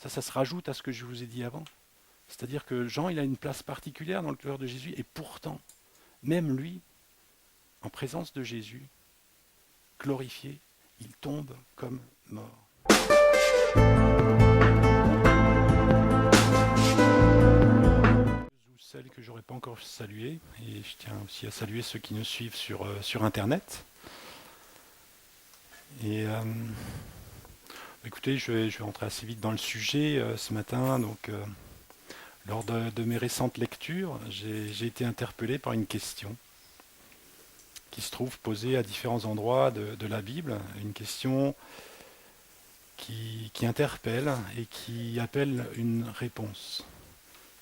Ça se rajoute à ce que je vous ai dit avant. C'est-à-dire que Jean, il a une place particulière dans le cœur de Jésus, et pourtant, même lui, en présence de Jésus, glorifié, il tombe comme mort. Ou celles que j'aurais pas encore saluées, et je tiens aussi à saluer ceux qui nous suivent sur Internet. Et écoutez, je vais rentrer assez vite dans le sujet ce matin. Donc, lors de mes récentes lectures, j'ai été interpellé par une question qui se trouve posée à différents endroits de la Bible, une question qui interpelle et qui appelle une réponse.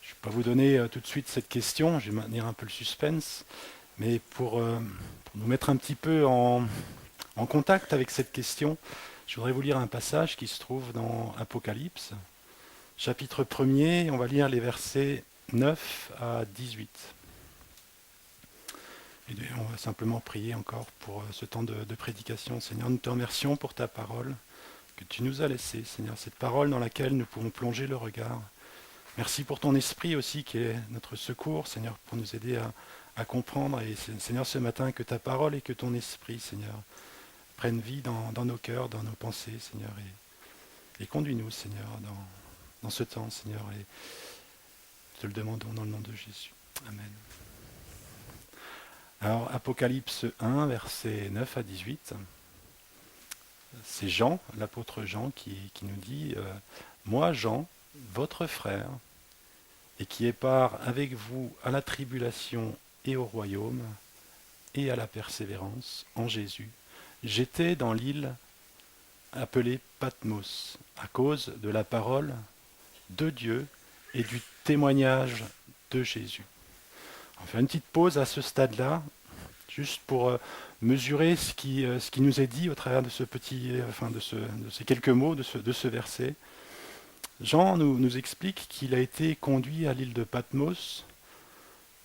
Je ne vais pas vous donner tout de suite cette question, je vais maintenir un peu le suspense, mais pour nous mettre un petit peu en contact avec cette question, je voudrais vous lire un passage qui se trouve dans Apocalypse, chapitre 1er, on va lire les versets 9 à 18. Et on va simplement prier encore pour ce temps de prédication. Seigneur, nous te remercions pour ta parole que tu nous as laissée, Seigneur, cette parole dans laquelle nous pouvons plonger le regard. Merci pour ton esprit aussi qui est notre secours, Seigneur, pour nous aider à comprendre. Et Seigneur, ce matin, que ta parole et que ton esprit, Seigneur, prennent vie dans nos cœurs, dans nos pensées, Seigneur, et conduis-nous, Seigneur, dans ce temps, Seigneur, et te le demandons dans le nom de Jésus. Amen. Alors, Apocalypse 1, versets 9 à 18, c'est Jean, l'apôtre Jean, qui nous dit « Moi, Jean, votre frère, et qui est part avec vous à la tribulation et au royaume, et à la persévérance en Jésus, j'étais dans l'île appelée Patmos, à cause de la parole de Dieu et du témoignage de Jésus. » On va faire une petite pause à ce stade-là, juste pour mesurer ce qui nous est dit au travers de ce de ces quelques mots, de ce verset. Jean nous explique qu'il a été conduit à l'île de Patmos.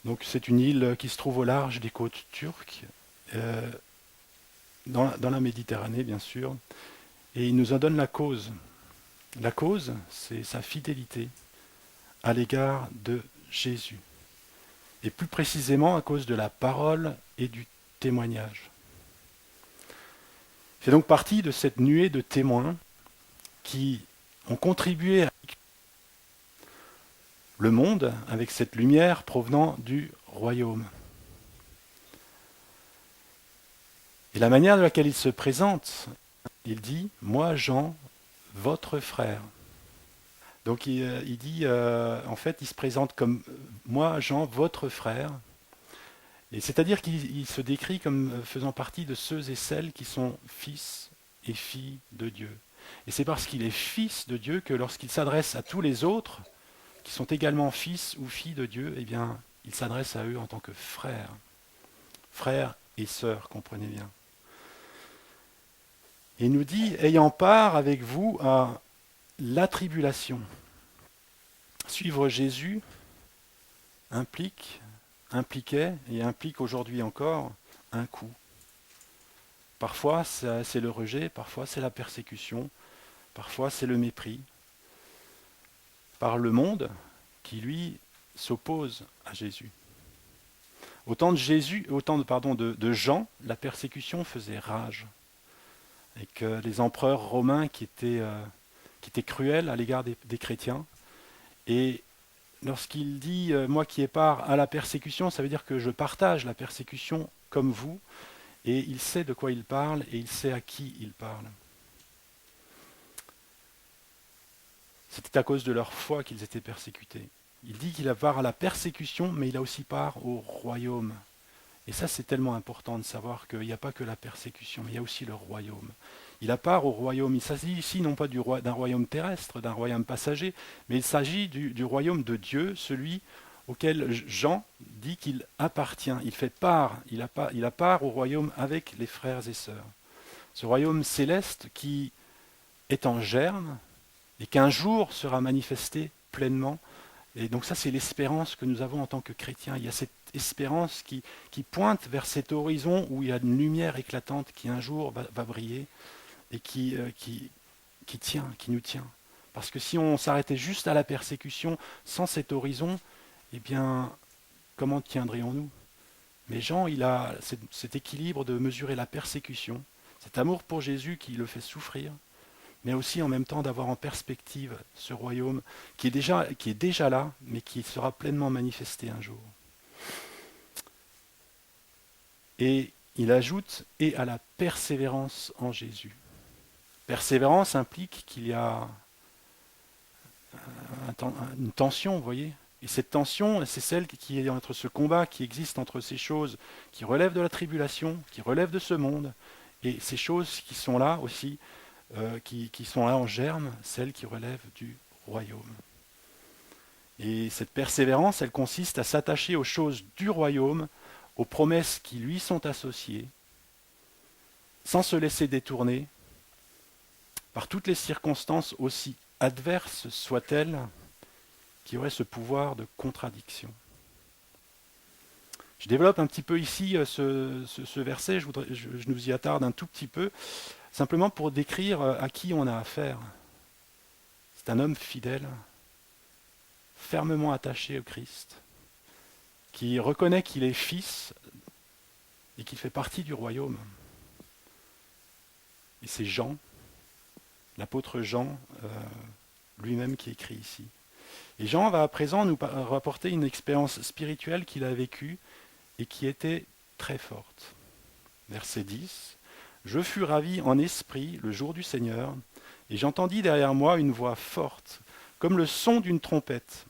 Donc c'est une île qui se trouve au large des côtes turques, dans la Méditerranée bien sûr, et il nous en donne la cause. La cause, c'est sa fidélité à l'égard de Jésus. Et plus précisément à cause de la parole et du témoignage. C'est donc partie de cette nuée de témoins qui ont contribué à le monde avec cette lumière provenant du royaume. Et la manière de laquelle il se présente, il dit « Moi, Jean, votre frère ». Donc il dit, en fait, il se présente comme « Moi, Jean, votre frère ». Et c'est-à-dire qu'il se décrit comme faisant partie de ceux et celles qui sont fils et filles de Dieu. Et c'est parce qu'il est fils de Dieu que lorsqu'il s'adresse à tous les autres, qui sont également fils ou filles de Dieu, eh bien, il s'adresse à eux en tant que frères. Frères et sœurs, comprenez bien. Et il nous dit, ayant part avec vous à la tribulation. Suivre Jésus impliquait et implique aujourd'hui encore un coût. Parfois c'est le rejet, parfois c'est la persécution, parfois c'est le mépris. Par le monde qui lui s'oppose à Jésus. Au temps de Jean, la persécution faisait rage. Avec les empereurs romains qui étaient cruels à l'égard des chrétiens. Et lorsqu'il dit « moi qui ai part à la persécution », ça veut dire que je partage la persécution comme vous, et il sait de quoi il parle, et il sait à qui il parle. C'était à cause de leur foi qu'ils étaient persécutés. Il dit qu'il a part à la persécution, mais il a aussi part au royaume. Et ça, c'est tellement important de savoir qu'il n'y a pas que la persécution, mais il y a aussi le royaume. Il a part au royaume. Il s'agit ici non pas d'un royaume terrestre, d'un royaume passager, mais il s'agit du royaume de Dieu, celui auquel Jean dit qu'il appartient. Il fait part, il a part au royaume avec les frères et sœurs. Ce royaume céleste qui est en germe et qu'un jour sera manifesté pleinement. Et donc ça, c'est l'espérance que nous avons en tant que chrétiens. Il y a cette espérance qui pointe vers cet horizon où il y a une lumière éclatante qui un jour va briller et qui nous tient. Parce que si on s'arrêtait juste à la persécution sans cet horizon, eh bien, comment tiendrions-nous? Mais Jean, il a cet équilibre de mesurer la persécution, cet amour pour Jésus qui le fait souffrir, mais aussi en même temps d'avoir en perspective ce royaume qui est déjà là, mais qui sera pleinement manifesté un jour. Et il ajoute « et à la persévérance en Jésus ». Persévérance implique qu'il y a une tension, vous voyez. Et cette tension, c'est celle qui est entre ce combat qui existe entre ces choses qui relèvent de la tribulation, qui relèvent de ce monde, et ces choses qui sont là aussi, qui sont là en germe, celles qui relèvent du royaume. Et cette persévérance, elle consiste à s'attacher aux choses du royaume, aux promesses qui lui sont associées, sans se laisser détourner par toutes les circonstances aussi adverses soient-elles, qui auraient ce pouvoir de contradiction. Je développe un petit peu ici ce verset, je nous y attarde un tout petit peu, simplement pour décrire à qui on a affaire. C'est un homme fidèle, fermement attaché au Christ, qui reconnaît qu'il est fils et qu'il fait partie du royaume. Et c'est Jean, l'apôtre Jean lui-même qui écrit ici. Et Jean va à présent nous rapporter une expérience spirituelle qu'il a vécue et qui était très forte. Verset 10. « Je fus ravi en esprit le jour du Seigneur, et j'entendis derrière moi une voix forte, comme le son d'une trompette,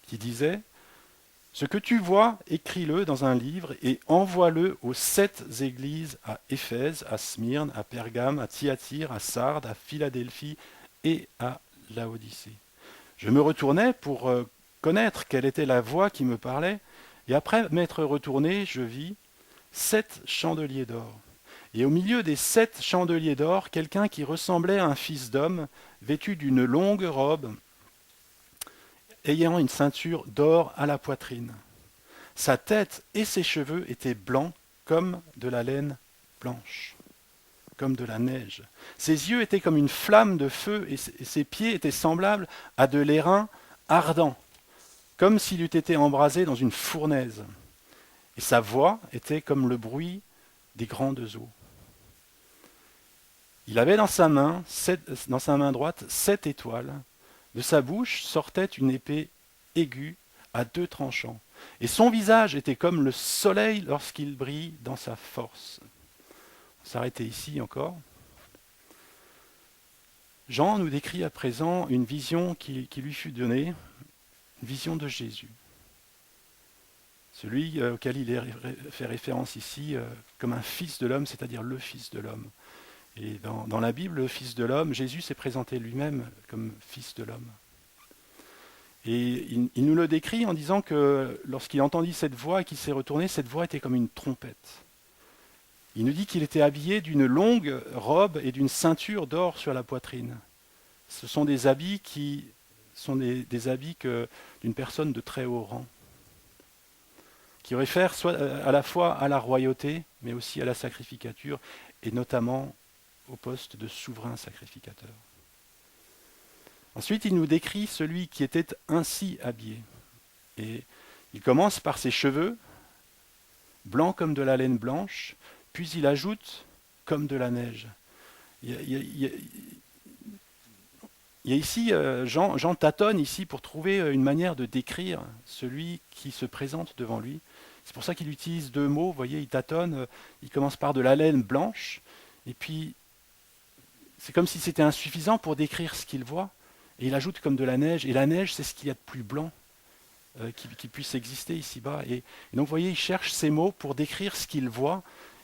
qui disait « Ce que tu vois, écris-le dans un livre et envoie-le aux 7 églises à Éphèse, à Smyrne, à Pergame, à Thyatire, à Sardes, à Philadelphie et à Laodicée. » Je me retournai pour connaître quelle était la voix qui me parlait, et après m'être retourné, je vis 7 chandeliers d'or. Et au milieu des 7 chandeliers d'or, quelqu'un qui ressemblait à un fils d'homme, vêtu d'une longue robe, ayant une ceinture d'or à la poitrine. Sa tête et ses cheveux étaient blancs comme de la laine blanche, comme de la neige. Ses yeux étaient comme une flamme de feu et ses pieds étaient semblables à de l'airain ardent, comme s'il eût été embrasé dans une fournaise. Et sa voix était comme le bruit des grandes eaux. Il avait dans sa main droite 7 étoiles. De sa bouche sortait une épée aiguë à 2 tranchants. Et son visage était comme le soleil lorsqu'il brille dans sa force. On va s'arrêter ici encore. Jean nous décrit à présent une vision qui lui fut donnée, une vision de Jésus. Celui auquel il est fait référence ici comme un fils de l'homme, c'est-à-dire le fils de l'homme. Et dans la Bible, le fils de l'homme, Jésus s'est présenté lui-même comme fils de l'homme. Et il nous le décrit en disant que lorsqu'il entendit cette voix et qu'il s'est retourné, cette voix était comme une trompette. Il nous dit qu'il était habillé d'une longue robe et d'une ceinture d'or sur la poitrine. Ce sont des habits qui sont des habits d'une personne de très haut rang, qui réfèrent soit à la fois à la royauté, mais aussi à la sacrificature, et notamment au poste de souverain sacrificateur. Ensuite, il nous décrit celui qui était ainsi habillé. Et il commence par ses cheveux, blancs comme de la laine blanche, puis il ajoute comme de la neige. Il y a ici, Jean tâtonne ici pour trouver une manière de décrire celui qui se présente devant lui. C'est pour ça qu'il utilise 2 mots, vous voyez, il tâtonne, il commence par de la laine blanche, et puis c'est comme si c'était insuffisant pour décrire ce qu'il voit, et il ajoute comme de la neige, et la neige c'est ce qu'il y a de plus blanc qui puisse exister ici-bas. Et donc vous voyez, il cherche ces mots pour décrire ce qu'il voit,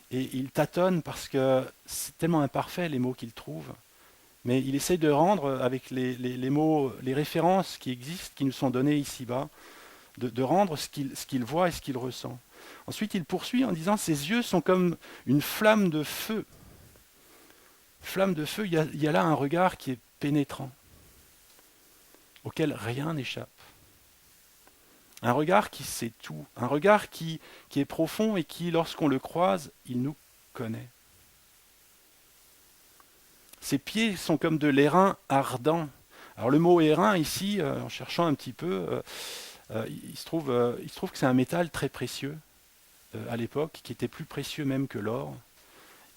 et il tâtonne parce que c'est tellement imparfait les mots qu'il trouve. Mais il essaie de rendre avec les mots, les références qui existent, qui nous sont données ici-bas, de rendre ce qu'il voit et ce qu'il ressent. Ensuite, il poursuit en disant « Ses yeux sont comme une flamme de feu ». Flamme de feu, il y a là un regard qui est pénétrant, auquel rien n'échappe. Un regard qui sait tout, un regard qui est profond et qui, lorsqu'on le croise, il nous connaît. Ses pieds sont comme de l'airain ardent. Alors le mot airain ici, en cherchant un petit peu, il se trouve que c'est un métal très précieux à l'époque, qui était plus précieux même que l'or,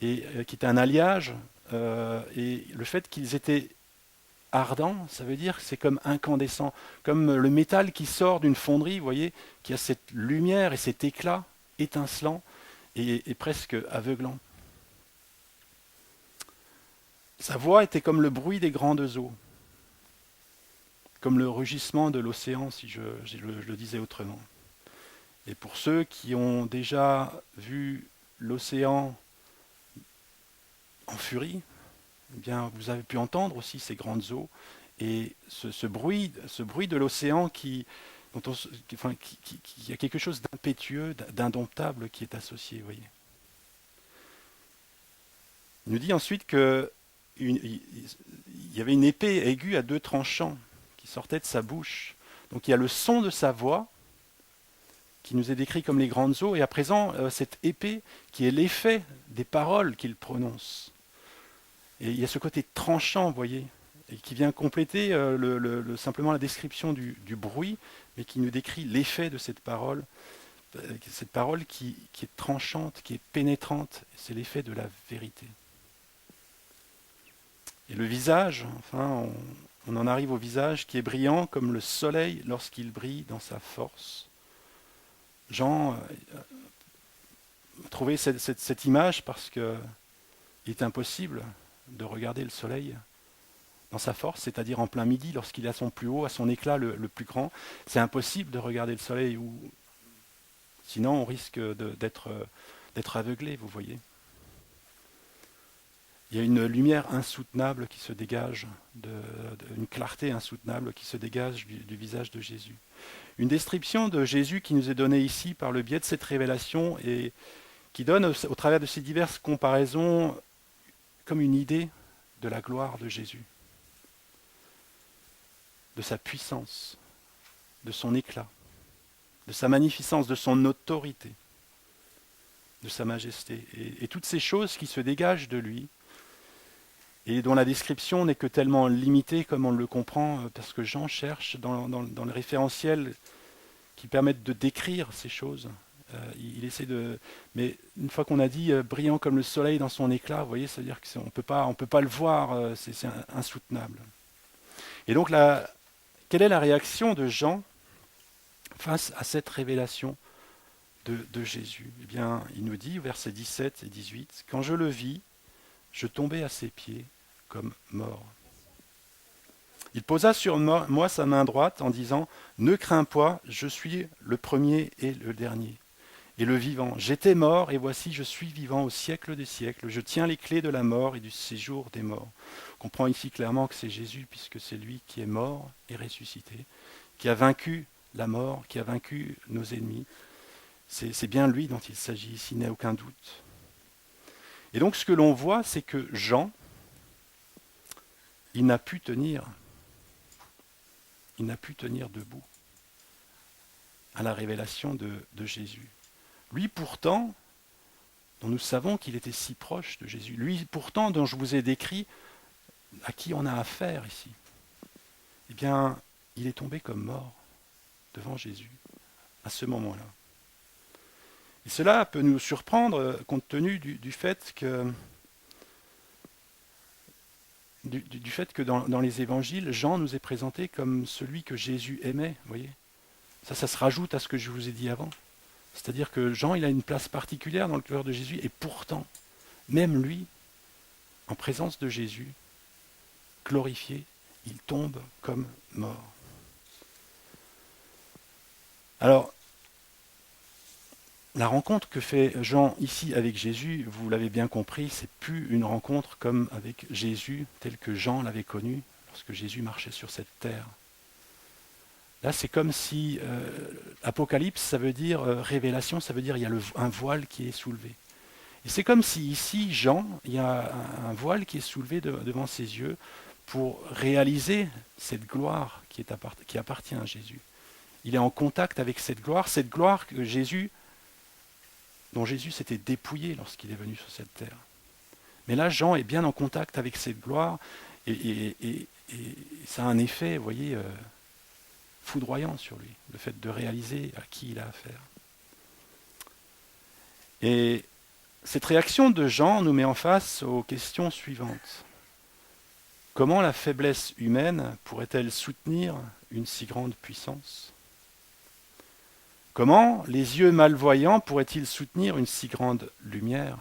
et qui était un alliage. Et le fait qu'ils étaient ardents, ça veut dire que c'est comme incandescent, comme le métal qui sort d'une fonderie, vous voyez, qui a cette lumière et cet éclat étincelant et presque aveuglant. Sa voix était comme le bruit des grandes eaux, comme le rugissement de l'océan, si je le disais autrement. Et pour ceux qui ont déjà vu l'océan en furie, eh bien, vous avez pu entendre aussi ces grandes eaux et ce bruit de l'océan dont on se- qui, enfin, qui a quelque chose d'impétueux, d'indomptable qui est associé. Vous voyez. Il nous dit ensuite il y avait une épée aiguë à 2 tranchants qui sortait de sa bouche. Donc il y a le son de sa voix qui nous est décrit comme les grandes eaux, et à présent cette épée qui est l'effet des paroles qu'il prononce. Et il y a ce côté tranchant, vous voyez, et qui vient compléter simplement la description du bruit, mais qui nous décrit l'effet de cette parole qui est tranchante, qui est pénétrante, c'est l'effet de la vérité. Et le visage, enfin, on en arrive au visage qui est brillant comme le soleil lorsqu'il brille dans sa force. Jean a trouvé cette image parce qu'il est impossible de regarder le soleil dans sa force, c'est-à-dire en plein midi, lorsqu'il est à son plus haut, à son éclat le plus grand. C'est impossible de regarder le soleil, sinon on risque d'être aveuglé, vous voyez. Il y a une lumière insoutenable qui se dégage, une clarté insoutenable qui se dégage du visage de Jésus. Une description de Jésus qui nous est donnée ici par le biais de cette révélation et qui donne au travers de ces diverses comparaisons comme une idée de la gloire de Jésus, de sa puissance, de son éclat, de sa magnificence, de son autorité, de sa majesté, et toutes ces choses qui se dégagent de lui, et dont la description n'est que tellement limitée comme on le comprend, parce que Jean cherche dans le référentiel qui permettent de décrire ces choses. Il essaie de... Mais une fois qu'on a dit brillant comme le soleil dans son éclat, vous voyez, c'est-à-dire qu'on ne peut pas le voir, c'est insoutenable. Et donc, quelle est la réaction de Jean face à cette révélation de Jésus? Eh bien, il nous dit, versets 17 et 18, « Quand je le vis, je tombai à ses pieds comme mort. Il posa sur moi sa main droite en disant, « Ne crains pas, je suis le premier et le dernier, et le vivant. J'étais mort, et voici, je suis vivant au siècle des siècles. Je tiens les clés de la mort et du séjour des morts. » On comprend ici clairement que c'est Jésus, puisque c'est lui qui est mort et ressuscité, qui a vaincu la mort, qui a vaincu nos ennemis. C'est bien lui dont il s'agit ici, il n'y a aucun doute. Et donc ce que l'on voit, c'est que Jean, il n'a pu tenir debout à la révélation de Jésus. Lui pourtant, dont nous savons qu'il était si proche de Jésus, lui pourtant dont je vous ai décrit à qui on a affaire ici, eh bien, il est tombé comme mort devant Jésus à ce moment-là. Et cela peut nous surprendre compte tenu du fait que dans les évangiles, Jean nous est présenté comme celui que Jésus aimait, vous voyez. Ça se rajoute à ce que je vous ai dit avant. C'est-à-dire que Jean, il a une place particulière dans le cœur de Jésus, et pourtant, même lui, en présence de Jésus, glorifié, il tombe comme mort. Alors, la rencontre que fait Jean ici avec Jésus, vous l'avez bien compris, c'est plus une rencontre comme avec Jésus, tel que Jean l'avait connu lorsque Jésus marchait sur cette terre. Là, c'est comme si Apocalypse, ça veut dire révélation, ça veut dire il y a un voile qui est soulevé. Et c'est comme si ici, Jean, il y a un voile qui est soulevé devant ses yeux pour réaliser cette gloire qui appartient à Jésus. Il est en contact avec cette gloire dont Jésus s'était dépouillé lorsqu'il est venu sur cette terre. Mais là, Jean est bien en contact avec cette gloire et et ça a un effet, vous voyez, foudroyant sur lui, le fait de réaliser à qui il a affaire. Et cette réaction de Jean nous met en face aux questions suivantes. Comment la faiblesse humaine pourrait-elle soutenir une si grande puissance ? Comment les yeux malvoyants pourraient-ils soutenir une si grande lumière ?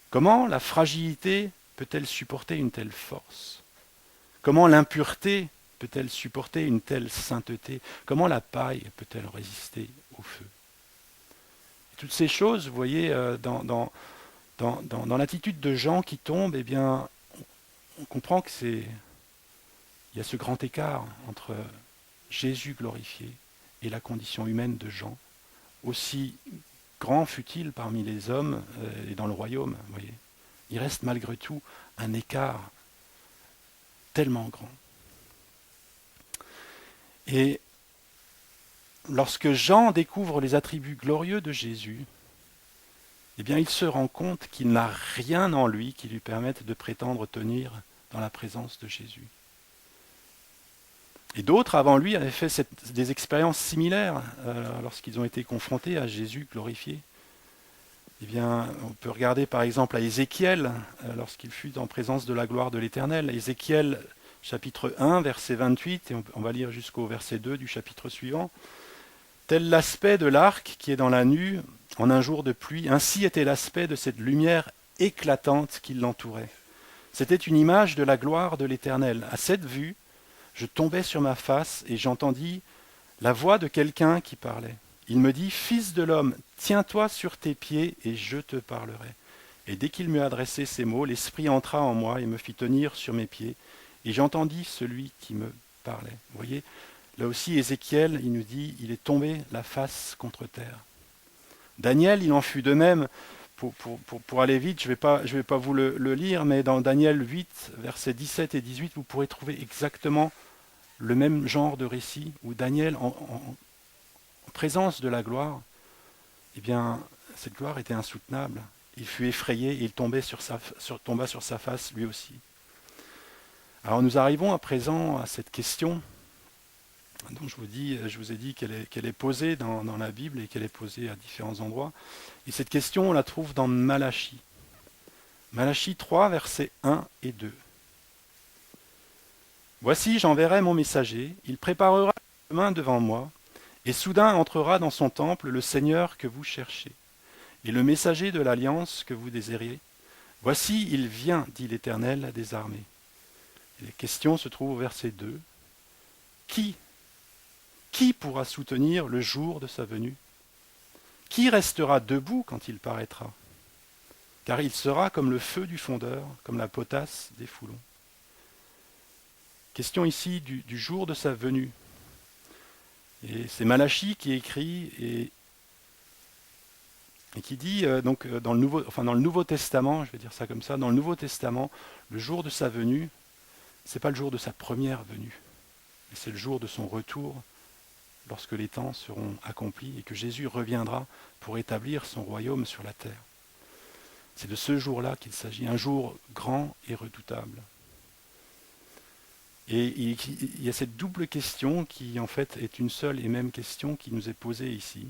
Comment la fragilité peut-elle supporter une telle force ? Comment l'impureté peut-elle supporter une telle sainteté ? Comment la paille peut-elle résister au feu ? Et toutes ces choses, vous voyez, dans l'attitude de Jean qui tombe, eh bien, on comprend que il y a ce grand écart entre Jésus glorifié et la condition humaine de Jean, aussi grand fut-il parmi les hommes et dans le royaume, vous voyez. Il reste malgré tout un écart tellement grand. Et lorsque Jean découvre les attributs glorieux de Jésus, eh bien, il se rend compte qu'il n'a rien en lui qui lui permette de prétendre tenir dans la présence de Jésus. Et d'autres avant lui avaient fait des expériences similaires lorsqu'ils ont été confrontés à Jésus glorifié. Eh bien, on peut regarder par exemple à Ézéchiel, lorsqu'il fut en présence de la gloire de l'Éternel. Ézéchiel, chapitre 1, verset 28, et on va lire jusqu'au verset 2 du chapitre suivant. Tel l'aspect de l'arc qui est dans la nue en un jour de pluie, ainsi était l'aspect de cette lumière éclatante qui l'entourait. C'était une image de la gloire de l'Éternel. À cette vue, je tombai sur ma face et j'entendis la voix de quelqu'un qui parlait. Il me dit, « Fils de l'homme, tiens-toi sur tes pieds et je te parlerai. » Et dès qu'il m'eut adressé ces mots, l'Esprit entra en moi et me fit tenir sur mes pieds. Et j'entendis celui qui me parlait. Vous voyez, là aussi, Ézéchiel, il nous dit, il est tombé la face contre terre. Daniel, il en fut de même. Pour aller vite, je vais pas vous le lire, mais dans Daniel 8, versets 17 et 18, vous pourrez trouver exactement le même genre de récit où Daniel, en présence de la gloire, eh bien, cette gloire était insoutenable. Il fut effrayé et il tomba sur sa face lui aussi. Alors nous arrivons à présent à cette question dont je vous ai dit qu'elle est posée dans la Bible et qu'elle est posée à différents endroits. Et cette question, on la trouve dans Malachie. Malachie 3, versets 1 et 2. Voici, j'enverrai mon messager, il préparera le chemin devant moi, et soudain entrera dans son temple le Seigneur que vous cherchez, et le messager de l'alliance que vous désiriez. Voici, il vient, dit l'Éternel des armées. Et la question se trouve au verset 2. Qui pourra soutenir le jour de sa venue ? Qui restera debout quand il paraîtra ? Car il sera comme le feu du fondeur, comme la potasse des foulons. Question ici du jour de sa venue. Et c'est Malachie qui écrit et qui dit, dans le Nouveau Testament, je vais dire ça comme ça, dans le Nouveau Testament, le jour de sa venue, ce n'est pas le jour de sa première venue, mais c'est le jour de son retour, lorsque les temps seront accomplis et que Jésus reviendra pour établir son royaume sur la terre. C'est de ce jour-là qu'il s'agit, un jour grand et redoutable. Et il y a cette double question qui en fait est une seule et même question qui nous est posée ici.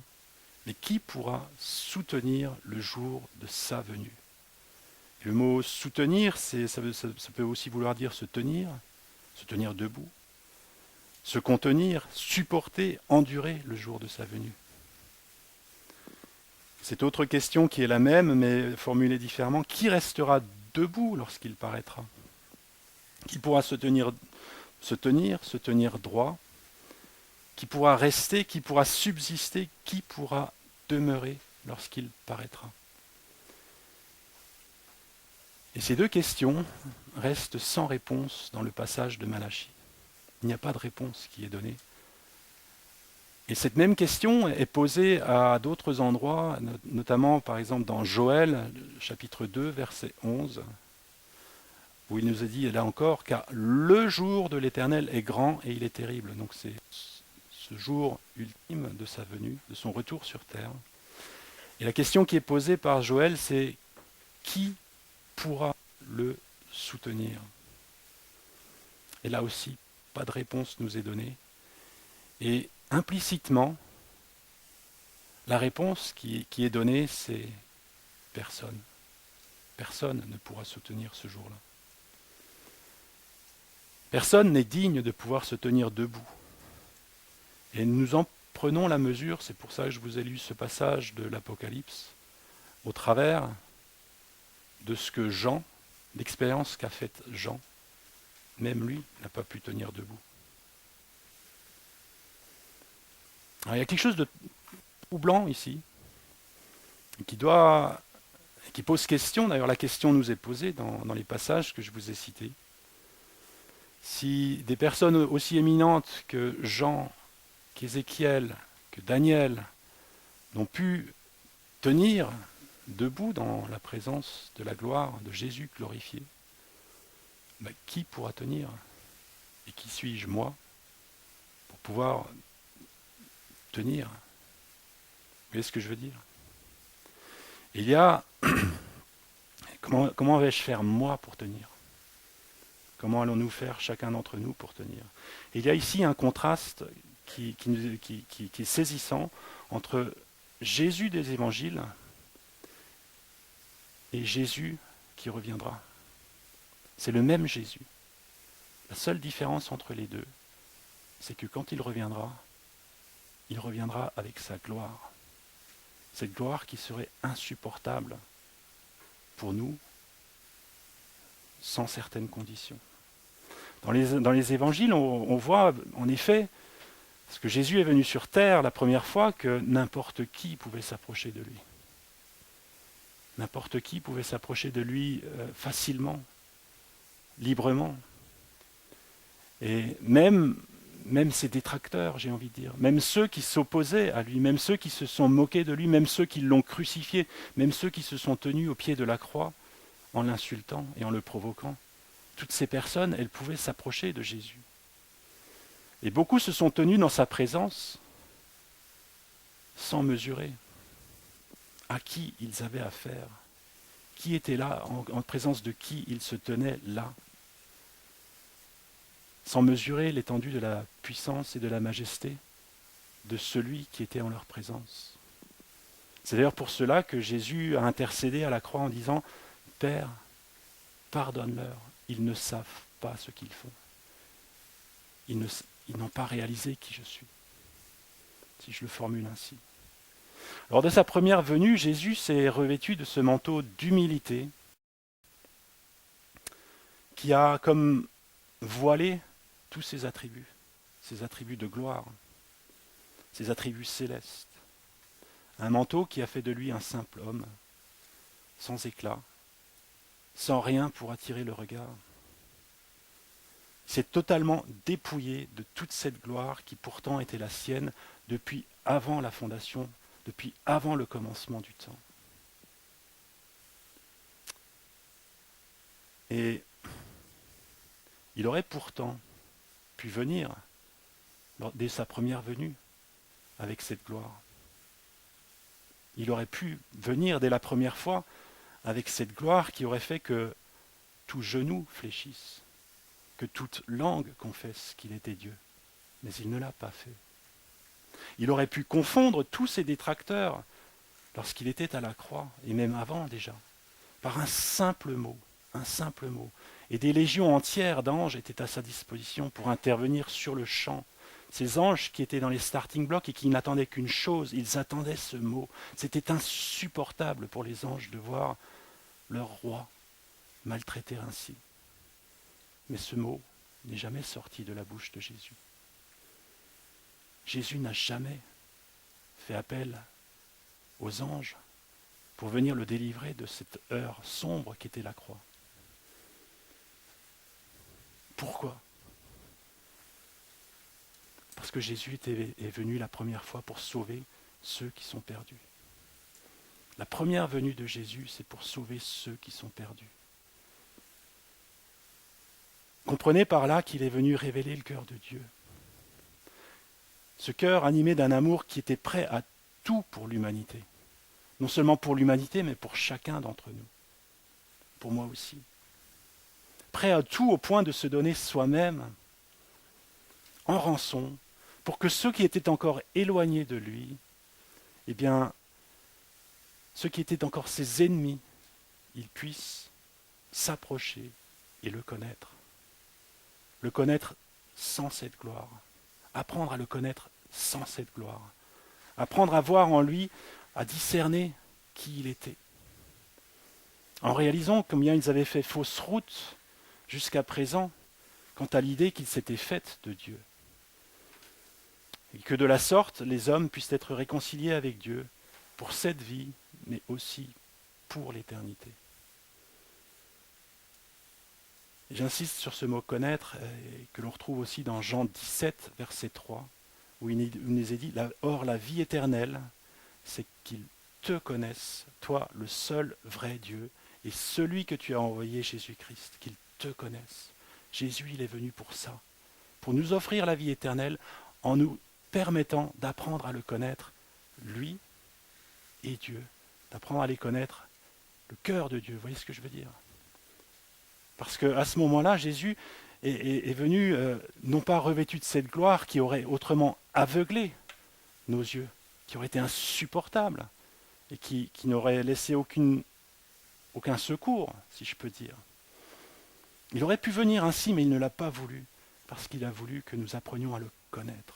Mais qui pourra soutenir le jour de sa venue ? Et le mot soutenir, ça peut aussi vouloir dire se tenir debout, se contenir, supporter, endurer le jour de sa venue. Cette autre question qui est la même, mais formulée différemment, qui restera debout lorsqu'il paraîtra ? Qui pourra se tenir droit ? Qui pourra rester ? Qui pourra subsister ? Qui pourra demeurer lorsqu'il paraîtra ? Et ces deux questions restent sans réponse dans le passage de Malachie. Il n'y a pas de réponse qui est donnée. Et cette même question est posée à d'autres endroits, notamment par exemple dans Joël, chapitre 2, verset 11, où il nous est dit, là encore, car le jour de l'Éternel est grand et il est terrible. Donc c'est ce jour ultime de sa venue, de son retour sur terre. Et la question qui est posée par Joël, c'est qui pourra le soutenir ? Et là aussi, pas de réponse nous est donnée. Et implicitement, la réponse qui est donnée, c'est personne. Personne ne pourra se tenir ce jour-là. Personne n'est digne de pouvoir se tenir debout. Et nous en prenons la mesure, c'est pour ça que je vous ai lu ce passage de l'Apocalypse, au travers de ce que Jean, l'expérience qu'a faite Jean, même lui n'a pas pu tenir debout. Alors, il y a quelque chose de troublant ici, qui pose question, d'ailleurs la question nous est posée dans les passages que je vous ai cités. Si des personnes aussi éminentes que Jean, qu'Ézéchiel, que Daniel n'ont pu tenir debout dans la présence de la gloire de Jésus glorifié, qui pourra tenir? Et qui suis-je, moi, pour pouvoir tenir? Vous voyez ce que je veux dire? Il y a comment vais-je faire moi pour tenir? Comment allons-nous faire chacun d'entre nous pour tenir? Il y a ici un contraste qui est saisissant entre Jésus des évangiles et Jésus qui reviendra. C'est le même Jésus. La seule différence entre les deux, c'est que quand il reviendra avec sa gloire. Cette gloire qui serait insupportable pour nous sans certaines conditions. Dans les évangiles, on voit en effet, parce que Jésus est venu sur terre la première fois, que n'importe qui pouvait s'approcher de lui. N'importe qui pouvait s'approcher de lui facilement, librement. Et même ses détracteurs, j'ai envie de dire, même ceux qui s'opposaient à lui, même ceux qui se sont moqués de lui, même ceux qui l'ont crucifié, même ceux qui se sont tenus au pied de la croix en l'insultant et en le provoquant, toutes ces personnes, elles pouvaient s'approcher de Jésus. Et beaucoup se sont tenus dans sa présence sans mesurer à qui ils avaient affaire, qui était là, en présence de qui ils se tenaient là, sans mesurer l'étendue de la puissance et de la majesté de celui qui était en leur présence. C'est d'ailleurs pour cela que Jésus a intercédé à la croix en disant « Père, pardonne-leur, ils ne savent pas ce qu'ils font. Ils n'ont pas réalisé qui je suis. » Si je le formule ainsi. Lors de sa première venue, Jésus s'est revêtu de ce manteau d'humilité qui a comme voilé tous ses attributs de gloire, ses attributs célestes. Un manteau qui a fait de lui un simple homme, sans éclat, sans rien pour attirer le regard. Il s'est totalement dépouillé de toute cette gloire qui pourtant était la sienne depuis avant la fondation, depuis avant le commencement du temps. Et il aurait pourtant pu venir dès sa première venue avec cette gloire. Il aurait pu venir dès la première fois avec cette gloire qui aurait fait que tout genou fléchisse, que toute langue confesse qu'il était Dieu. Mais il ne l'a pas fait. Il aurait pu confondre tous ses détracteurs lorsqu'il était à la croix, et même avant déjà, par un simple mot. Et des légions entières d'anges étaient à sa disposition pour intervenir sur le champ. Ces anges qui étaient dans les starting blocks et qui n'attendaient qu'une chose, ils attendaient ce mot. C'était insupportable pour les anges de voir leur roi maltraité ainsi. Mais ce mot n'est jamais sorti de la bouche de Jésus. Jésus n'a jamais fait appel aux anges pour venir le délivrer de cette heure sombre qu'était la croix. Pourquoi ? Parce que Jésus est venu la première fois pour sauver ceux qui sont perdus. La première venue de Jésus, c'est pour sauver ceux qui sont perdus. Comprenez par là qu'il est venu révéler le cœur de Dieu. Ce cœur animé d'un amour qui était prêt à tout pour l'humanité. Non seulement pour l'humanité, mais pour chacun d'entre nous. Pour moi aussi. prêt à tout au point de se donner soi-même en rançon pour que ceux qui étaient encore éloignés de lui, eh bien, ceux qui étaient encore ses ennemis, ils puissent s'approcher et le connaître. Le connaître sans cette gloire. Apprendre à le connaître sans cette gloire. Apprendre à voir en lui, à discerner qui il était. En réalisant combien ils avaient fait fausse route jusqu'à présent quant à l'idée qu'ils s'étaient faite de Dieu. Et que de la sorte, les hommes puissent être réconciliés avec Dieu pour cette vie, mais aussi pour l'éternité. Et j'insiste sur ce mot connaître, que l'on retrouve aussi dans Jean 17, verset 3, où il nous est dit, or la vie éternelle, c'est qu'ils te connaissent, toi le seul vrai Dieu, et celui que tu as envoyé, Jésus-Christ, qu'ils te connaissent. Jésus, il est venu pour ça, pour nous offrir la vie éternelle, en nous permettant d'apprendre à le connaître, lui et Dieu, d'apprendre à les connaître, le cœur de Dieu, vous voyez ce que je veux dire? Parce qu'à ce moment-là, Jésus est venu, non pas revêtu de cette gloire qui aurait autrement aveuglé nos yeux, qui aurait été insupportable, et qui n'aurait laissé aucun secours, si je peux dire. Il aurait pu venir ainsi, mais il ne l'a pas voulu, parce qu'il a voulu que nous apprenions à le connaître,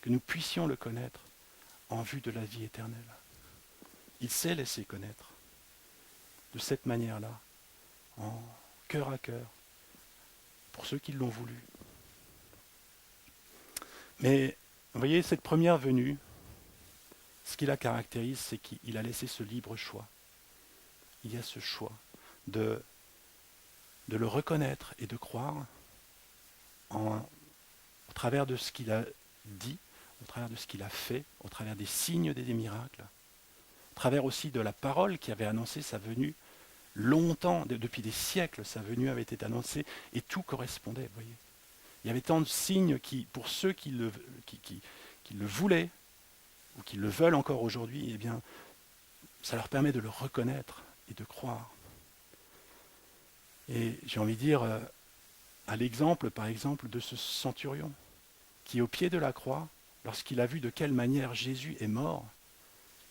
que nous puissions le connaître en vue de la vie éternelle. Il s'est laissé connaître de cette manière-là, en cœur à cœur, pour ceux qui l'ont voulu. Mais, vous voyez, cette première venue, ce qui la caractérise, c'est qu'il a laissé ce libre choix. Il y a ce choix de le reconnaître et de croire au travers de ce qu'il a dit, au travers de ce qu'il a fait, au travers des signes et des miracles, au travers aussi de la parole qui avait annoncé sa venue longtemps, depuis des siècles, sa venue avait été annoncée et tout correspondait, vous voyez. Il y avait tant de signes qui, pour ceux qui le voulaient, ou qui le veulent encore aujourd'hui, eh bien, ça leur permet de le reconnaître et de croire. Et j'ai envie de dire, à l'exemple, par exemple, de ce centurion, qui au pied de la croix, lorsqu'il a vu de quelle manière Jésus est mort,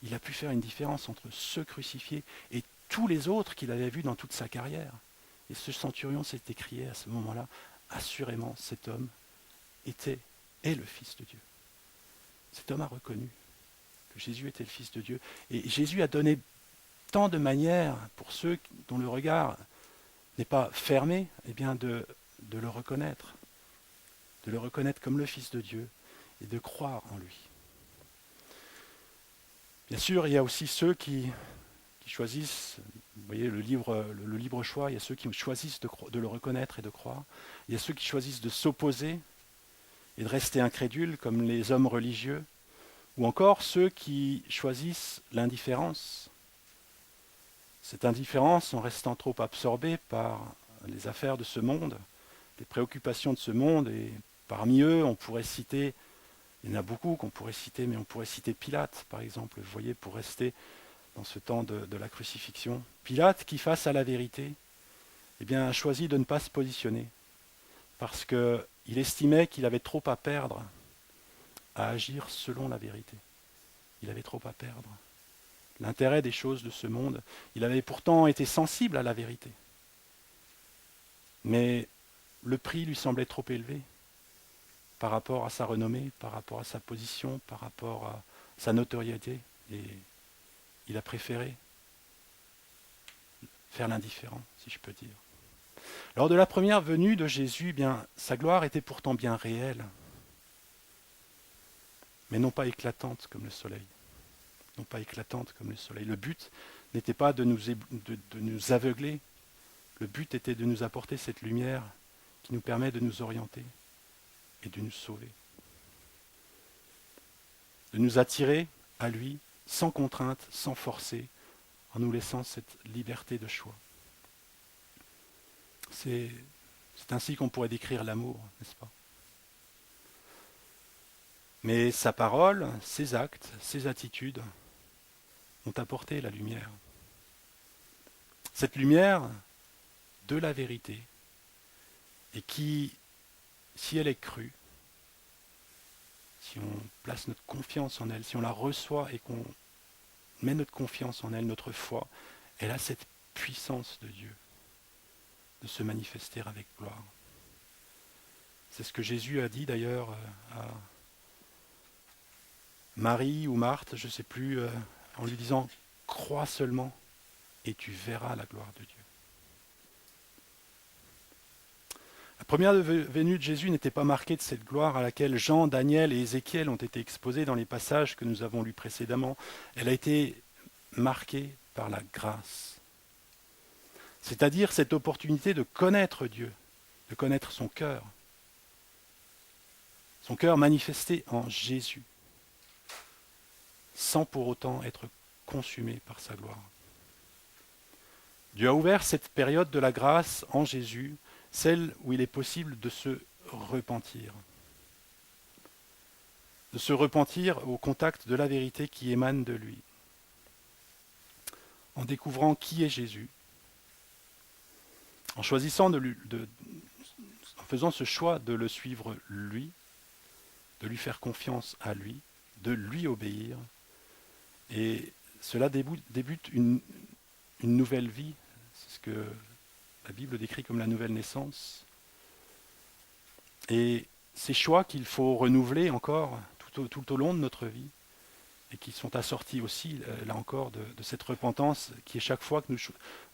il a pu faire une différence entre ceux crucifiés et tous les autres qu'il avait vus dans toute sa carrière. Et ce centurion s'est écrié à ce moment-là, assurément, cet homme est le Fils de Dieu. Cet homme a reconnu que Jésus était le Fils de Dieu. Et Jésus a donné tant de manières pour ceux dont le regard n'est pas fermé, eh bien de le reconnaître comme le Fils de Dieu et de croire en lui. Bien sûr, il y a aussi ceux qui choisissent, vous voyez le libre choix, il y a ceux qui choisissent de le reconnaître et de croire, il y a ceux qui choisissent de s'opposer et de rester incrédules comme les hommes religieux, ou encore ceux qui choisissent l'indifférence. Cette indifférence en restant trop absorbés par les affaires de ce monde, les préoccupations de ce monde, et parmi eux, on pourrait citer, il y en a beaucoup qu'on pourrait citer, mais on pourrait citer Pilate, par exemple, vous voyez, pour rester dans ce temps de la crucifixion. Pilate, qui face à la vérité, eh bien, a choisi de ne pas se positionner, parce qu'il estimait qu'il avait trop à perdre à agir selon la vérité. Il avait trop à perdre. L'intérêt des choses de ce monde, il avait pourtant été sensible à la vérité. Mais le prix lui semblait trop élevé par rapport à sa renommée, par rapport à sa position, par rapport à sa notoriété. Et il a préféré faire l'indifférent, si je peux dire. Lors de la première venue de Jésus, bien, sa gloire était pourtant bien réelle, mais non pas éclatante comme le soleil. Non pas éclatante comme le soleil. Le but n'était pas de nous aveugler. Le but était de nous apporter cette lumière qui nous permet de nous orienter et de nous sauver. De nous attirer à lui sans contrainte, sans forcer, en nous laissant cette liberté de choix. C'est ainsi qu'on pourrait décrire l'amour, n'est-ce pas? Mais sa parole, ses actes, ses attitudes ont apporté la lumière. Cette lumière de la vérité et qui, si elle est crue, si on place notre confiance en elle, si on la reçoit et qu'on met notre confiance en elle, notre foi, elle a cette puissance de Dieu de se manifester avec gloire. C'est ce que Jésus a dit d'ailleurs à Marie ou Marthe, je ne sais plus, en lui disant « Crois seulement et tu verras la gloire de Dieu ». La première venue de Jésus n'était pas marquée de cette gloire à laquelle Jean, Daniel et Ézéchiel ont été exposés dans les passages que nous avons lus précédemment. Elle a été marquée par la grâce, c'est-à-dire cette opportunité de connaître Dieu, de connaître son cœur manifesté en Jésus, sans pour autant être consumé par sa gloire. Dieu a ouvert cette période de la grâce en Jésus, celle où il est possible de se repentir. De se repentir au contact de la vérité qui émane de lui. En découvrant qui est Jésus, en choisissant en faisant ce choix de le suivre lui, de lui faire confiance à lui, de lui obéir. Et cela débute une nouvelle vie, c'est ce que la Bible décrit comme la nouvelle naissance. Et ces choix qu'il faut renouveler encore tout au long de notre vie, et qui sont assortis aussi, là encore, de cette repentance qui est chaque fois que nous,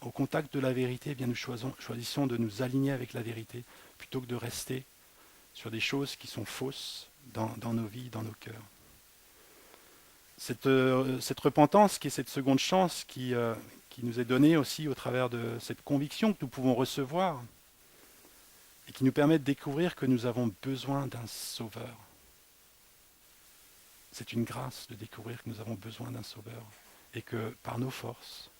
au contact de la vérité, eh bien nous choisissons de nous aligner avec la vérité, plutôt que de rester sur des choses qui sont fausses dans nos vies, dans nos cœurs. Cette repentance, qui est cette seconde chance qui nous est donnée aussi au travers de cette conviction que nous pouvons recevoir, et qui nous permet de découvrir que nous avons besoin d'un sauveur. C'est une grâce de découvrir que nous avons besoin d'un sauveur, et que par nos forces,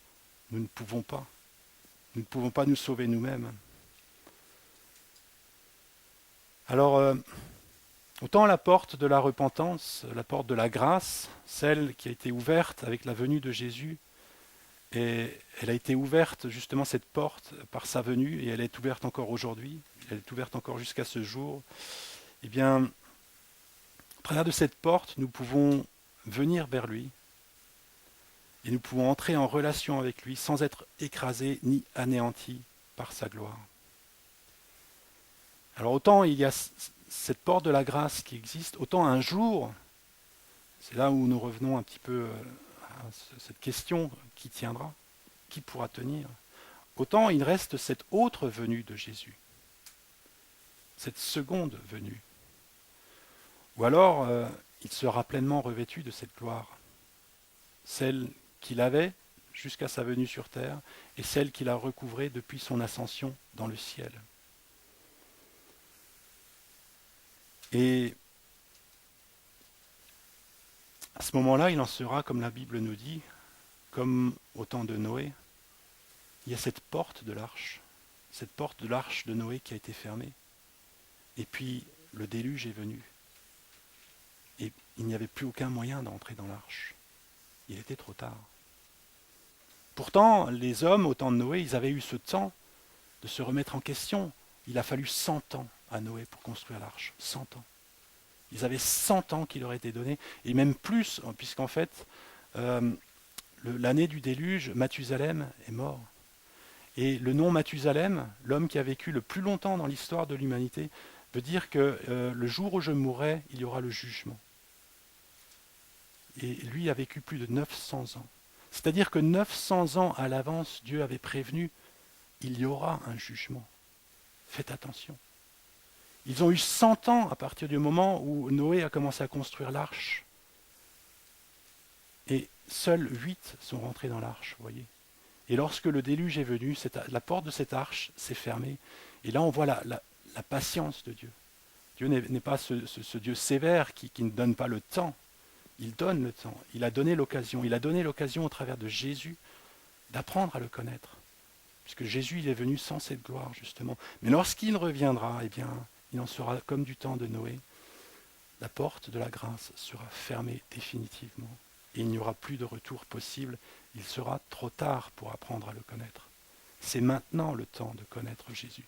nous ne pouvons pas nous sauver nous-mêmes. Alors, autant la porte de la repentance, la porte de la grâce, celle qui a été ouverte avec la venue de Jésus, et elle a été ouverte justement cette porte par sa venue, et elle est ouverte encore aujourd'hui, elle est ouverte encore jusqu'à ce jour. Eh bien, au travers de cette porte, nous pouvons venir vers lui, et nous pouvons entrer en relation avec lui sans être écrasés ni anéantis par sa gloire. Alors autant il y a cette porte de la grâce qui existe, autant un jour, c'est là où nous revenons un petit peu à cette question, qui tiendra, qui pourra tenir, autant il reste cette autre venue de Jésus, cette seconde venue, ou alors il sera pleinement revêtu de cette gloire, celle qu'il avait jusqu'à sa venue sur terre et celle qu'il a recouvrée depuis son ascension dans le ciel. Et à ce moment-là, il en sera, comme la Bible nous dit, comme au temps de Noé. Il y a cette porte de l'arche de Noé qui a été fermée. Et puis le déluge est venu. Et il n'y avait plus aucun moyen d'entrer dans l'arche. Il était trop tard. Pourtant, les hommes, au temps de Noé, ils avaient eu ce temps de se remettre en question. Il a fallu 100 ans à Noé pour construire l'arche. 100 ans. Ils avaient 100 ans qui leur étaient donnés, et même plus, puisqu'en fait, l'année du déluge, Mathusalem est mort. Et le nom Mathusalem, l'homme qui a vécu le plus longtemps dans l'histoire de l'humanité, veut dire que le jour où je mourrai, il y aura le jugement. Et lui a vécu plus de 900 ans. C'est-à-dire que 900 ans à l'avance, Dieu avait prévenu, il y aura un jugement. Faites attention. Ils ont eu 100 ans à partir du moment où Noé a commencé à construire l'arche. Et seuls 8 sont rentrés dans l'arche, vous voyez. Et lorsque le déluge est venu, la porte de cette arche s'est fermée. Et là, on voit la patience de Dieu. Dieu n'est pas ce Dieu sévère qui ne donne pas le temps. Il donne le temps. Il a donné l'occasion. Il a donné l'occasion au travers de Jésus d'apprendre à le connaître. Puisque Jésus, il est venu sans cette gloire, justement. Mais lorsqu'il reviendra, eh bien, il en sera comme du temps de Noé. La porte de la grâce sera fermée définitivement. Et il n'y aura plus de retour possible. Il sera trop tard pour apprendre à le connaître. C'est maintenant le temps de connaître Jésus.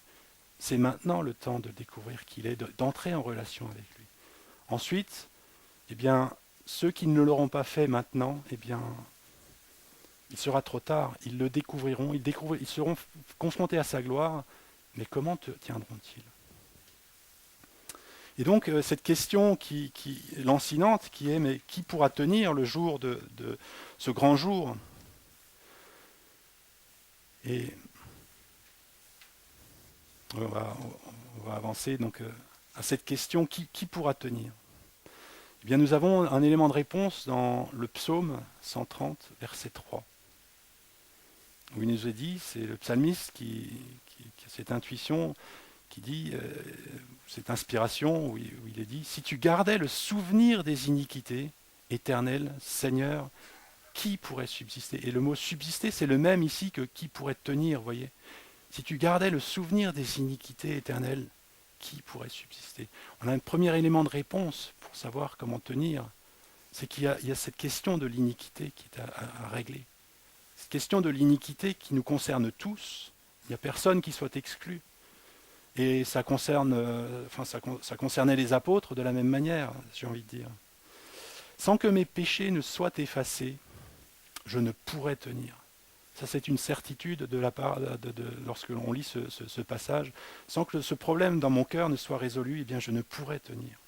C'est maintenant le temps de découvrir qui il est, d'entrer en relation avec lui. Ensuite, eh bien, ceux qui ne l'auront pas fait maintenant, eh bien, il sera trop tard. Ils le découvriront, ils seront confrontés à sa gloire, mais comment tiendront-ils? Et donc, cette question lancinante qui est, mais qui pourra tenir le jour de ce grand jour? Et on va avancer donc à cette question, qui pourra tenir? Eh bien, nous avons un élément de réponse dans le psaume 130, verset 3, où il nous est dit, c'est le psalmiste qui a cette intuition, qui dit, cette inspiration, où il est dit, si tu gardais le souvenir des iniquités, éternel, Seigneur, qui pourrait subsister? Et le mot subsister, c'est le même ici que qui pourrait tenir, vous voyez. Si tu gardais le souvenir des iniquités éternelles, qui pourrait subsister? On a un premier élément de réponse pour savoir comment tenir, c'est qu'il y a cette question de l'iniquité qui est à régler. Cette question de l'iniquité qui nous concerne tous, il n'y a personne qui soit exclu. Et ça concernait les apôtres de la même manière, j'ai envie de dire. Sans que mes péchés ne soient effacés, je ne pourrais tenir. Ça, c'est une certitude de la part lorsque l'on lit ce passage. Sans que ce problème dans mon cœur ne soit résolu, eh bien, je ne pourrais tenir.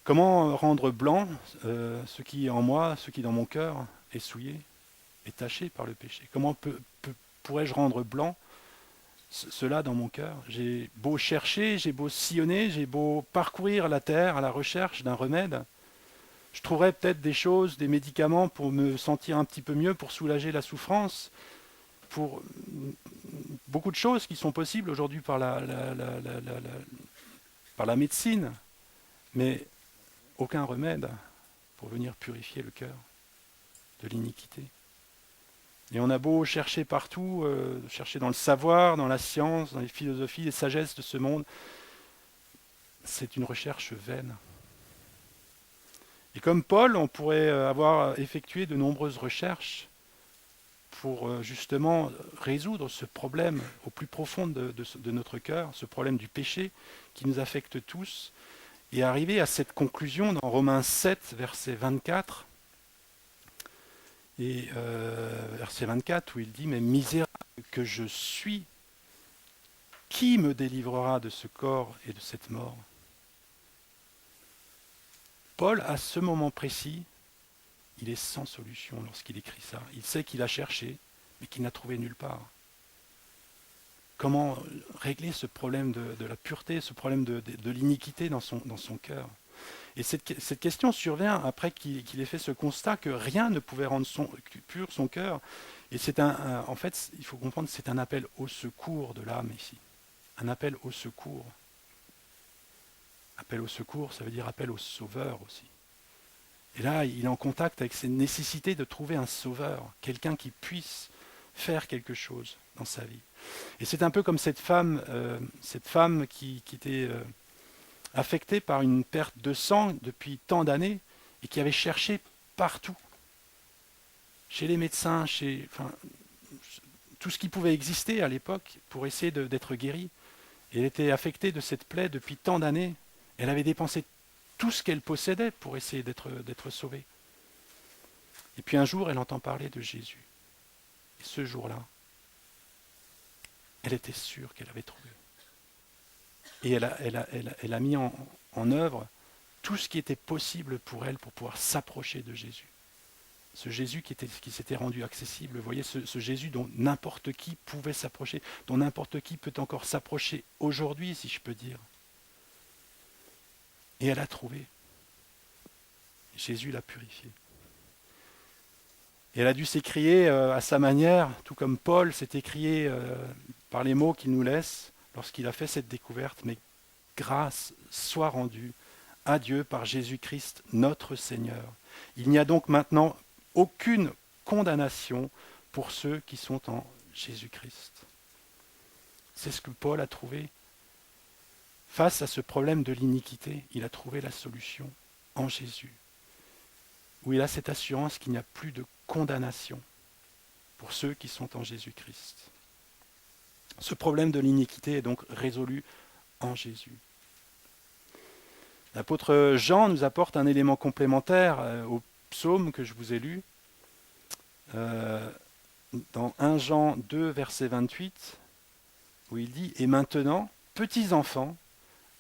Comment rendre blanc ce qui est en moi, ce qui est dans mon cœur est souillé, est taché par le péché? Comment pourrais-je rendre blanc cela dans mon cœur? J'ai beau chercher, j'ai beau sillonner, j'ai beau parcourir la terre à la recherche d'un remède. Je trouverais peut-être des choses, des médicaments pour me sentir un petit peu mieux, pour soulager la souffrance, pour beaucoup de choses qui sont possibles aujourd'hui par par la médecine, mais aucun remède pour venir purifier le cœur de l'iniquité. Et on a beau chercher partout, chercher dans le savoir, dans la science, dans les philosophies, les sagesses de ce monde, c'est une recherche vaine. Et comme Paul, on pourrait avoir effectué de nombreuses recherches pour justement résoudre ce problème au plus profond de notre cœur, ce problème du péché qui nous affecte tous, et arriver à cette conclusion dans Romains 7, verset 24, et verset 24, où il dit « Mais misérable que je suis, qui me délivrera de ce corps et de cette mort ?» Paul, à ce moment précis, il est sans solution lorsqu'il écrit ça. Il sait qu'il a cherché, mais qu'il n'a trouvé nulle part. Comment régler ce problème de la pureté, ce problème de l'iniquité dans son cœur? Et cette question survient après qu'il ait fait ce constat que rien ne pouvait rendre pur son cœur. Et en fait, il faut comprendre que c'est un appel au secours de l'âme ici. Un appel au secours. Appel au secours, ça veut dire appel au sauveur aussi. Et là, il est en contact avec cette nécessité de trouver un sauveur, quelqu'un qui puisse faire quelque chose dans sa vie. Et c'est un peu comme cette femme qui était affectée par une perte de sang depuis tant d'années et qui avait cherché partout, chez les médecins, tout ce qui pouvait exister à l'époque pour essayer d'être guérie. Et elle était affectée de cette plaie depuis tant d'années. Elle avait dépensé tout ce qu'elle possédait pour essayer d'être sauvée. Et puis un jour, elle entend parler de Jésus. Et ce jour-là, elle était sûre qu'elle avait trouvé. Et elle a mis en œuvre tout ce qui était possible pour elle pour pouvoir s'approcher de Jésus. Ce Jésus qui s'était rendu accessible, vous voyez, ce Jésus dont n'importe qui pouvait s'approcher, dont n'importe qui peut encore s'approcher aujourd'hui, si je peux dire. Et elle a trouvé. Jésus l'a purifiée. Et elle a dû s'écrier à sa manière, tout comme Paul s'est écrié par les mots qu'il nous laisse lorsqu'il a fait cette découverte. Mais grâce soit rendue à Dieu par Jésus-Christ, notre Seigneur. Il n'y a donc maintenant aucune condamnation pour ceux qui sont en Jésus-Christ. C'est ce que Paul a trouvé. Face à ce problème de l'iniquité, il a trouvé la solution en Jésus, où il a cette assurance qu'il n'y a plus de condamnation pour ceux qui sont en Jésus-Christ. Ce problème de l'iniquité est donc résolu en Jésus. L'apôtre Jean nous apporte un élément complémentaire au psaume que je vous ai lu. Dans 1 Jean 2, verset 28, où il dit « Et maintenant, petits enfants,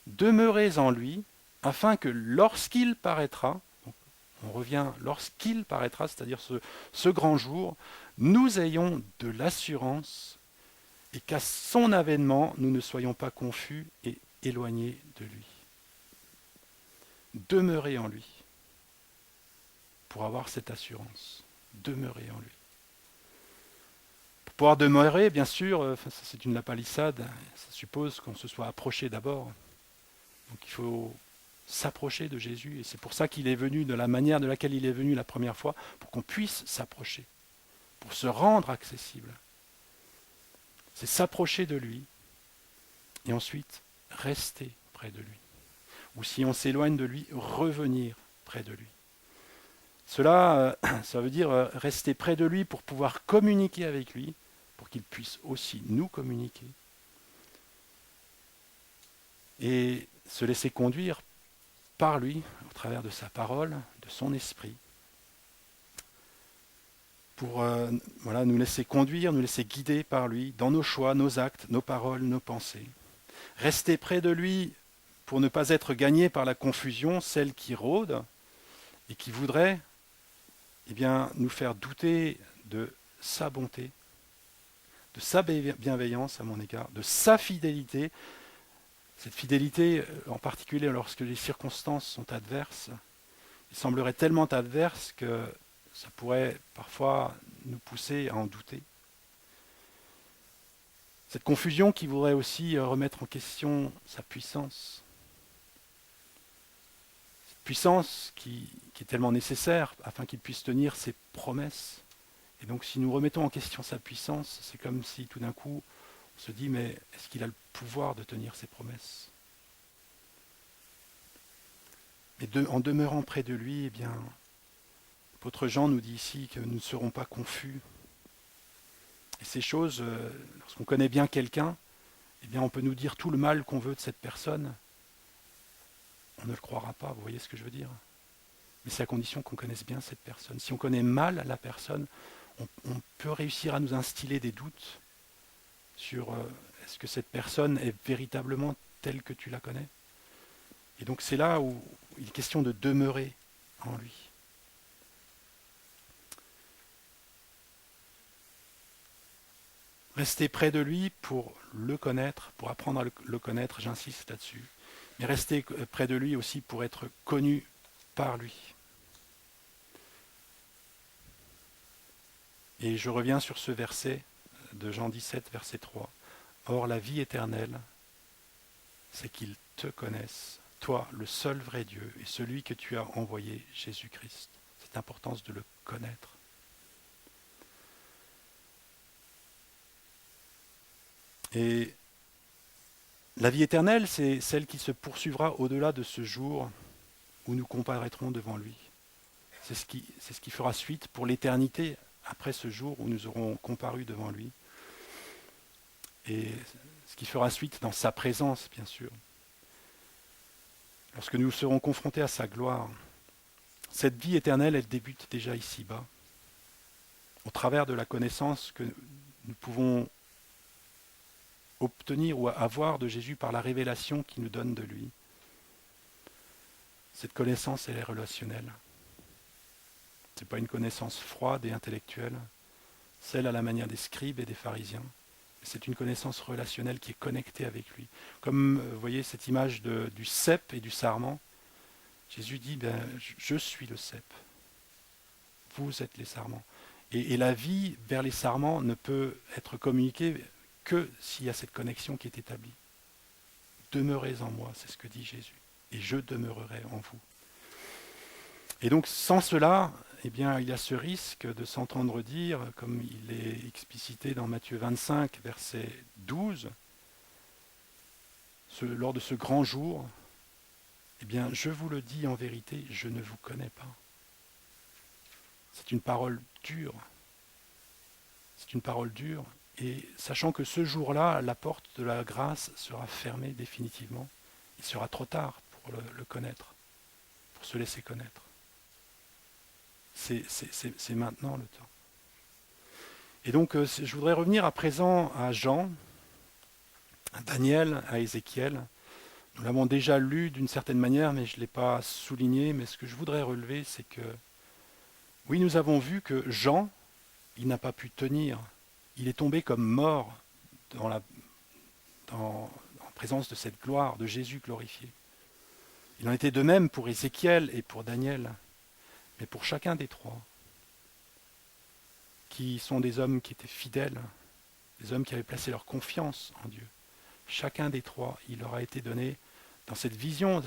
demeurez en lui, afin que lorsqu'il paraîtra, donc on revient lorsqu'il paraîtra, c'est-à-dire ce grand jour, nous ayons de l'assurance et qu'à son avènement, nous ne soyons pas confus et éloignés de lui. » Demeurez en lui pour avoir cette assurance. Demeurez en lui. Pour pouvoir demeurer, bien sûr, c'est une lapalissade, ça suppose qu'on se soit approché d'abord. Donc il faut s'approcher de Jésus, et c'est pour ça qu'il est venu de la manière de laquelle il est venu la première fois, pour qu'on puisse s'approcher, pour se rendre accessible. C'est s'approcher de lui, et ensuite rester près de lui. Ou si on s'éloigne de lui, revenir près de lui. Cela, ça veut dire rester près de lui pour pouvoir communiquer avec lui, pour qu'il puisse aussi nous communiquer. Et se laisser conduire par lui, au travers de sa parole, de son esprit, pour nous laisser conduire, nous laisser guider par lui, dans nos choix, nos actes, nos paroles, nos pensées. Rester près de lui pour ne pas être gagné par la confusion, celle qui rôde, et qui voudrait nous faire douter de sa bonté, de sa bienveillance à mon égard, de sa fidélité. Cette fidélité, en particulier lorsque les circonstances sont adverses, il semblerait tellement adverse que ça pourrait parfois nous pousser à en douter. Cette confusion qui voudrait aussi remettre en question sa puissance. Cette puissance qui est tellement nécessaire afin qu'il puisse tenir ses promesses. Et donc si nous remettons en question sa puissance, c'est comme si tout d'un coup on se dit mais est-ce qu'il a le pouvoir de tenir ses promesses? Mais en demeurant près de lui, l'apôtre Jean nous dit ici que nous ne serons pas confus. Et ces choses, lorsqu'on connaît bien quelqu'un, on peut nous dire tout le mal qu'on veut de cette personne. On ne le croira pas, vous voyez ce que je veux dire? Mais c'est à condition qu'on connaisse bien cette personne. Si on connaît mal la personne, on peut réussir à nous instiller des doutes sur est-ce que cette personne est véritablement telle que tu la connais? Et donc c'est là où il est question de demeurer en lui. Rester près de lui pour le connaître, pour apprendre à le connaître, j'insiste là-dessus. Mais rester près de lui aussi pour être connu par lui. Et je reviens sur ce verset de Jean 17, verset 3. Or la vie éternelle, c'est qu'ils te connaissent, toi, le seul vrai Dieu, et celui que tu as envoyé, Jésus-Christ. Cette importance de le connaître. Et la vie éternelle, c'est celle qui se poursuivra au-delà de ce jour où nous comparaîtrons devant lui. C'est ce qui fera suite pour l'éternité après ce jour où nous aurons comparu devant lui. Et ce qui fera suite dans sa présence, bien sûr. Lorsque nous serons confrontés à sa gloire, cette vie éternelle, elle débute déjà ici-bas, au travers de la connaissance que nous pouvons obtenir ou avoir de Jésus par la révélation qu'il nous donne de lui. Cette connaissance, elle est relationnelle. Ce n'est pas une connaissance froide et intellectuelle, celle à la manière des scribes et des pharisiens. C'est une connaissance relationnelle qui est connectée avec lui. Comme, vous voyez, cette image du cep et du sarment, Jésus dit, je suis le cep, vous êtes les sarments. Et la vie vers les sarments ne peut être communiquée que s'il y a cette connexion qui est établie. Demeurez en moi, c'est ce que dit Jésus, et je demeurerai en vous. Et donc sans cela, il y a ce risque de s'entendre dire, comme il est explicité dans Matthieu 25, verset 12, lors de ce grand jour, je vous le dis en vérité, je ne vous connais pas. C'est une parole dure. C'est une parole dure, et sachant que ce jour-là, la porte de la grâce sera fermée définitivement. Il sera trop tard pour le connaître, pour se laisser connaître. C'est maintenant le temps. Et donc, je voudrais revenir à présent à Jean, à Daniel, à Ézéchiel. Nous l'avons déjà lu d'une certaine manière, mais je ne l'ai pas souligné. Mais ce que je voudrais relever, c'est que, oui, nous avons vu que Jean, il n'a pas pu tenir. Il est tombé comme mort en présence de cette gloire de Jésus glorifié. Il en était de même pour Ézéchiel et pour Daniel, mais pour chacun des trois, qui sont des hommes qui étaient fidèles, des hommes qui avaient placé leur confiance en Dieu. Chacun des trois, il leur a été donné dans cette vision,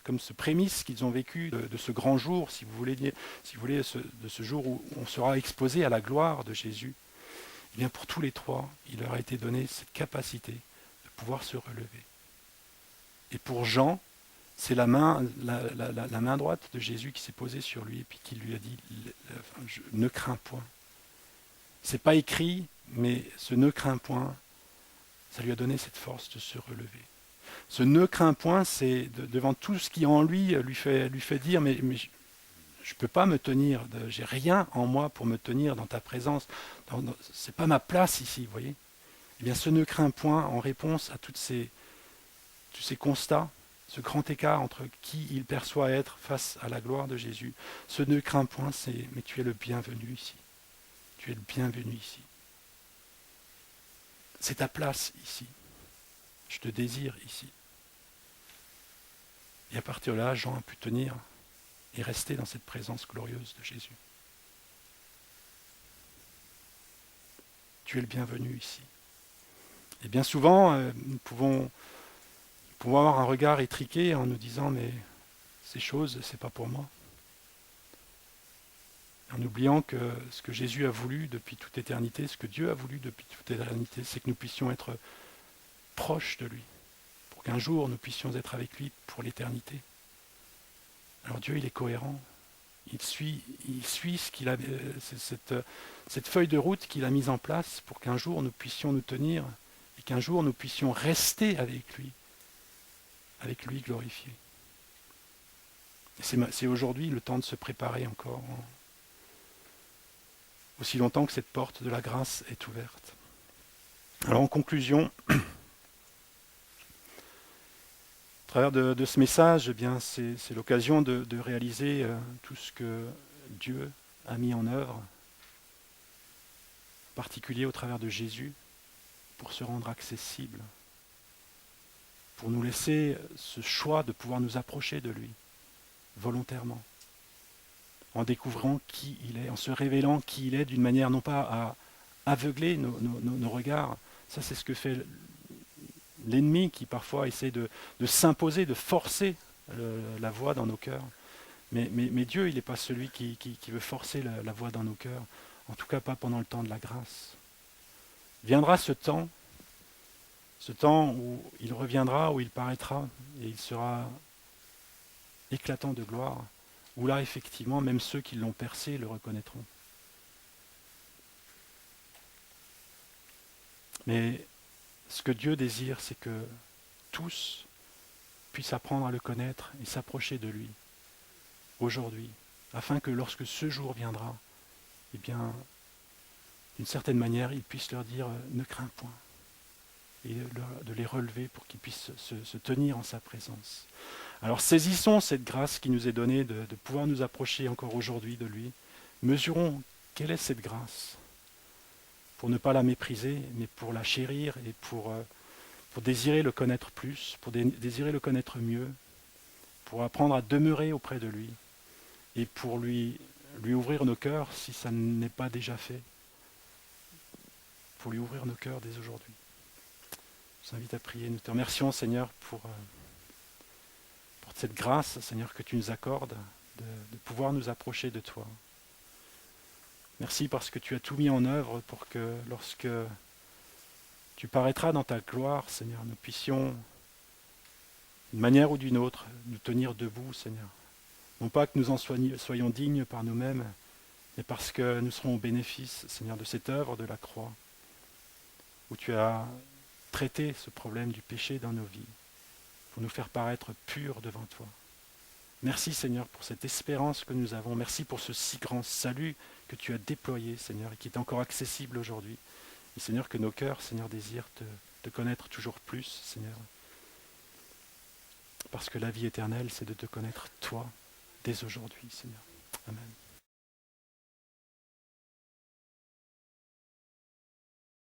comme ce prémisse qu'ils ont vécu de ce grand jour, si vous voulez, de ce jour où on sera exposé à la gloire de Jésus. Eh bien, pour tous les trois, il leur a été donné cette capacité de pouvoir se relever. Et pour Jean, c'est la main droite de Jésus qui s'est posée sur lui et puis qui lui a dit ne crains point. C'est pas écrit, mais ce ne crains point, ça lui a donné cette force de se relever. Ce ne crains point, c'est devant tout ce qui en lui fait dire mais je ne peux pas me tenir, j'ai rien en moi pour me tenir dans ta présence. C'est pas ma place ici, vous voyez. Eh bien, ce ne crains point en réponse à tous ces constats, ce grand écart entre qui il perçoit être face à la gloire de Jésus. Ce ne crains point, c'est mais tu es le bienvenu ici. Tu es le bienvenu ici. C'est ta place ici. Je te désire ici. Et à partir de là, Jean a pu tenir et rester dans cette présence glorieuse de Jésus. Tu es le bienvenu ici. Et bien souvent, nous pouvons avoir un regard étriqué en nous disant mais ces choses, c'est pas pour moi. En oubliant que ce que Jésus a voulu depuis toute éternité, ce que Dieu a voulu depuis toute éternité, c'est que nous puissions être proches de lui, pour qu'un jour nous puissions être avec lui pour l'éternité. Alors Dieu, il est cohérent. Il suit ce qu'il a, cette feuille de route qu'il a mise en place pour qu'un jour nous puissions nous tenir et qu'un jour nous puissions rester avec lui glorifié. Et c'est aujourd'hui le temps de se préparer encore, aussi longtemps que cette porte de la grâce est ouverte. Alors en conclusion, à travers de ce message, eh bien, c'est l'occasion de réaliser tout ce que Dieu a mis en œuvre, en particulier au travers de Jésus, pour se rendre accessible, pour nous laisser ce choix de pouvoir nous approcher de lui, volontairement, en découvrant qui il est, en se révélant qui il est d'une manière non pas à aveugler nos regards. Ça, c'est ce que fait l'ennemi qui parfois essaie de s'imposer, de forcer la voix dans nos cœurs. Mais Dieu, il n'est pas celui qui veut forcer la voix dans nos cœurs, en tout cas pas pendant le temps de la grâce. Viendra ce temps où il reviendra, où il paraîtra, et il sera éclatant de gloire, où là, effectivement, même ceux qui l'ont percé le reconnaîtront. Mais ce que Dieu désire, c'est que tous puissent apprendre à le connaître et s'approcher de lui aujourd'hui, afin que lorsque ce jour viendra, eh bien, d'une certaine manière, il puisse leur dire « ne crains point » et de les relever pour qu'ils puissent se tenir en sa présence. Alors saisissons cette grâce qui nous est donnée de pouvoir nous approcher encore aujourd'hui de lui. Mesurons quelle est cette grâce pour ne pas la mépriser, mais pour la chérir et pour désirer le connaître plus, pour désirer le connaître mieux, pour apprendre à demeurer auprès de lui et pour lui ouvrir nos cœurs si ça n'est pas déjà fait, pour lui ouvrir nos cœurs dès aujourd'hui. Je vous invite à prier. Nous te remercions, Seigneur, pour cette grâce, Seigneur, que tu nous accordes de pouvoir nous approcher de toi. Merci parce que tu as tout mis en œuvre pour que lorsque tu paraîtras dans ta gloire, Seigneur, nous puissions, d'une manière ou d'une autre, nous tenir debout, Seigneur. Non pas que nous en soyons dignes par nous-mêmes, mais parce que nous serons au bénéfice, Seigneur, de cette œuvre de la croix. où tu as traité ce problème du péché dans nos vies, pour nous faire paraître purs devant toi. Merci Seigneur pour cette espérance que nous avons. Merci pour ce si grand salut que tu as déployé, Seigneur, et qui est encore accessible aujourd'hui. Et Seigneur, que nos cœurs, Seigneur, désirent te connaître toujours plus, Seigneur. Parce que la vie éternelle, c'est de te connaître toi, dès aujourd'hui, Seigneur. Amen.